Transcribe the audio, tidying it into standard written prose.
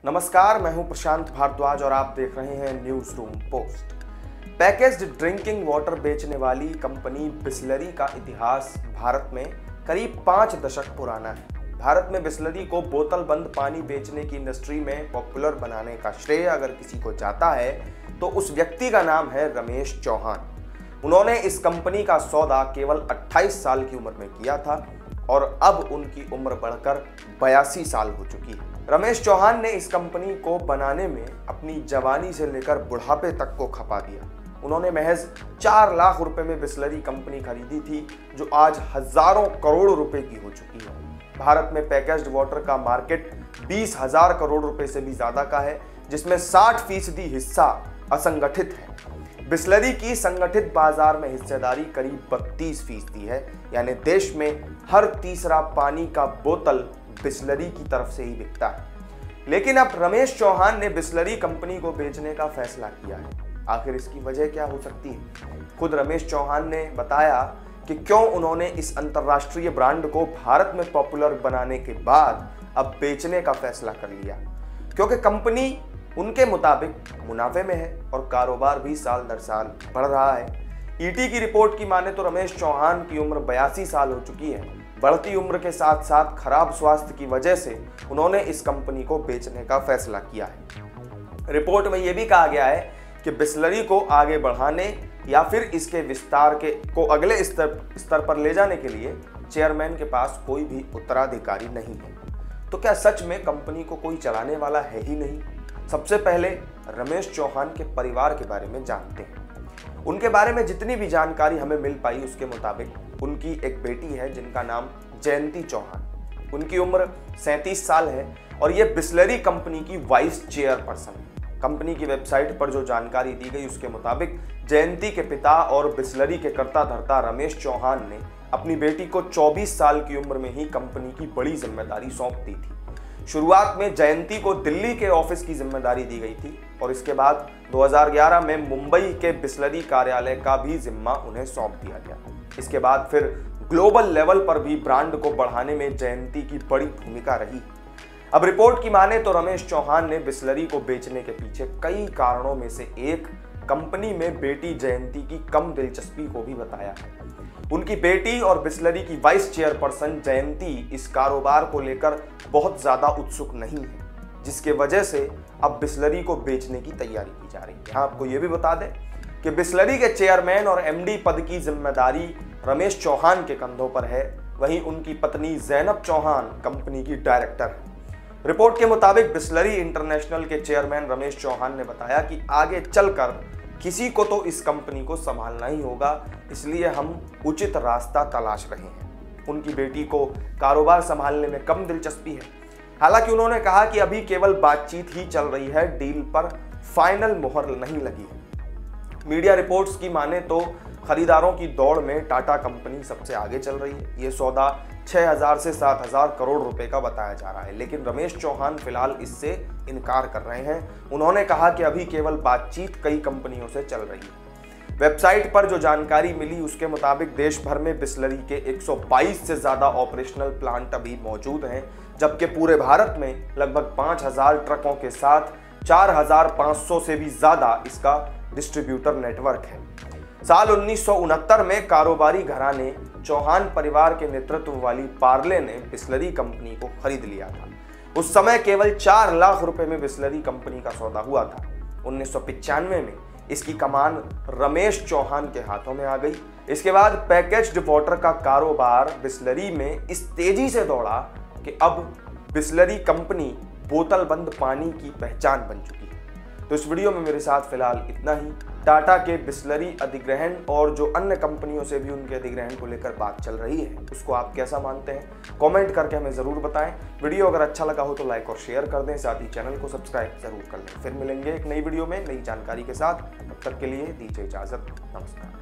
नमस्कार, मैं हूं प्रशांत भारद्वाज और आप देख रहे हैं news room post. Packaged drinking water बेचने वाली कंपनी बिसलरी का इतिहास भारत में करीब 5 दशक पुराना है। भारत में बिसलरी को बोतल बंद पानी बेचने की इंडस्ट्री में पॉपुलर बनाने का श्रेय अगर किसी को जाता है तो उस व्यक्ति का नाम है रमेश चौहान। उन्होंने इस कंपनी का सौदा केवल 28 साल की उम्र में किया था और अब उनकी उम्र बढ़कर 82 साल हो चुकी है। रमेश चौहान ने इस कंपनी को बनाने में अपनी जवानी से लेकर बुढ़ापे तक को खपा दिया। उन्होंने महज 4 लाख रुपए में बिसलरी कंपनी खरीदी थी, जो आज हजारों करोड़ रुपए की हो चुकी है। भारत में पैकेज्ड वाटर का मार्केट 20,000 करोड़ रुपए से भी ज्यादा का है, जिसमें 60% हिस्सा असंगठित है। बिसलरी की संगठित बाजार में हिस्सेदारी करीब 32% है, यानी देश में हर तीसरा पानी का बोतल बिसलरी की तरफ से ही बिकता है। लेकिन अब रमेश चौहान ने बिसलरी कंपनी को बेचने का फैसला किया है। आखिर इसकी वजह क्या हो सकती है? खुद रमेश चौहान ने बताया कि क्यों उन्होंने इस अंतरराष्ट्रीय ब्रांड को भारत में पॉपुलर बनाने के बाद अब बेचने का फैसला कर लिया। क्योंकि कंपनी उनके मुताबिक मुनाफे में है और कारोबार भी साल दर साल बढ़ रहा है। ईटी की रिपोर्ट की माने तो रमेश चौहान की उम्र 82 साल हो चुकी है। बढ़ती उम्र के साथ साथ खराब स्वास्थ्य की वजह से उन्होंने इस कंपनी को बेचने का फैसला किया है। रिपोर्ट में यह भी कहा गया है कि बिसलरी को आगे बढ़ाने या फिर इसके विस्तार को अगले स्तर पर ले जाने के लिए चेयरमैन के पास कोई भी उत्तराधिकारी नहीं है। तो क्या सच में कंपनी को कोई चलाने वाला है ही नहीं? सबसे पहले रमेश चौहान के परिवार के बारे में जानते हैं। उनके बारे में जितनी भी जानकारी हमें मिल पाई उसके मुताबिक उनकी एक बेटी है जिनका नाम जयंती चौहान। उनकी उम्र 37 साल है और ये बिसलरी कंपनी की वाइस चेयरपर्सन है। कंपनी की वेबसाइट पर जो जानकारी दी गई उसके मुताबिक जयंती के पिता और बिसलरी के कर्ता धर्ता रमेश चौहान ने अपनी बेटी को 24 साल की उम्र में ही कंपनी की बड़ी जिम्मेदारी सौंप दी थी। शुरुआत में जयंती को दिल्ली के ऑफिस की जिम्मेदारी दी गई थी और इसके बाद 2011 में मुंबई के बिसलरी कार्यालय का भी जिम्मा उन्हें सौंप दिया गया। इसके बाद फिर ग्लोबल लेवल पर भी ब्रांड को बढ़ाने में जयंती की बड़ी भूमिका रही। अब रिपोर्ट की माने तो रमेश चौहान ने बिसलरी को बेचने के पीछे कई कारणों में से एक कंपनी में बेटी जयंती की कम दिलचस्पी को भी बताया है। उनकी बेटी और बिसलरी की वाइस चेयरपर्सन जयंती इस कारोबार को लेकर बहुत ज्यादा उत्सुक नहीं है, जिसके वजह से अब बिसलरी को बेचने की तैयारी की जा रही है। आपको यह भी बता दें कि बिसलरी के चेयरमैन और एमडी पद की जिम्मेदारी रमेश चौहान के कंधों पर है। वहीं उनकी पत्नी जैनब चौहान कंपनी की डायरेक्टर है। रिपोर्ट के मुताबिक बिसलरी इंटरनेशनल के चेयरमैन रमेश चौहान ने बताया कि आगे चलकर किसी को तो इस कंपनी को संभालना ही होगा, इसलिए हम उचित रास्ता तलाश रहे हैं। उनकी बेटी को कारोबार संभालने में कम दिलचस्पी है। हालांकि उन्होंने कहा कि अभी केवल बातचीत ही चल रही है, डील पर फाइनल मुहर नहीं लगी है। मीडिया रिपोर्ट्स की माने तो खरीदारों की दौड़ में टाटा कंपनी सबसे आगे चल रही है। ये सौदा 6,000 से 7,000 करोड़ रुपए का बताया जा रहा है, लेकिन रमेश चौहान फिलहाल इससे इनकार कर रहे हैं। उन्होंने कहा कि अभी केवल बातचीत कई कंपनियों से चल रही है। वेबसाइट पर जो जानकारी मिली उसके मुताबिक देश भर में बिसलरी के 122 से ज्यादा ऑपरेशनल प्लांट अभी मौजूद हैं, जबकि पूरे भारत में लगभग 5,000 ट्रकों के साथ 4,500 से भी ज्यादा इसका डिस्ट्रीब्यूटर नेटवर्क है। साल 1969 में कारोबारी घराने चौहान परिवार के नेतृत्व वाली पार्ले ने बिसलरी कंपनी को खरीद लिया था। उस समय केवल 4 लाख रुपए में बिसलरी कंपनी का सौदा हुआ था। 1995 में इसकी कमान रमेश चौहान के हाथों में आ गई। इसके बाद पैकेज्ड वाटर का कारोबार बिसलरी में इस तेजी से दौड़ा कि अब बिसलरी कंपनी बोतल बंद पानी की पहचान बन चुकी है। तो इस वीडियो में मेरे साथ फिलहाल इतना ही। टाटा के बिसलरी अधिग्रहण और जो अन्य कंपनियों से भी उनके अधिग्रहण को लेकर बात चल रही है, उसको आप कैसा मानते हैं? कमेंट करके हमें जरूर बताएं। वीडियो अगर अच्छा लगा हो तो लाइक और शेयर कर दें, साथ ही चैनल को सब्सक्राइब जरूर कर लें। फिर मिलेंगे एक नई वीडियो में नई जानकारी के साथ। तब तक के लिए दीजिए इजाजत। नमस्कार।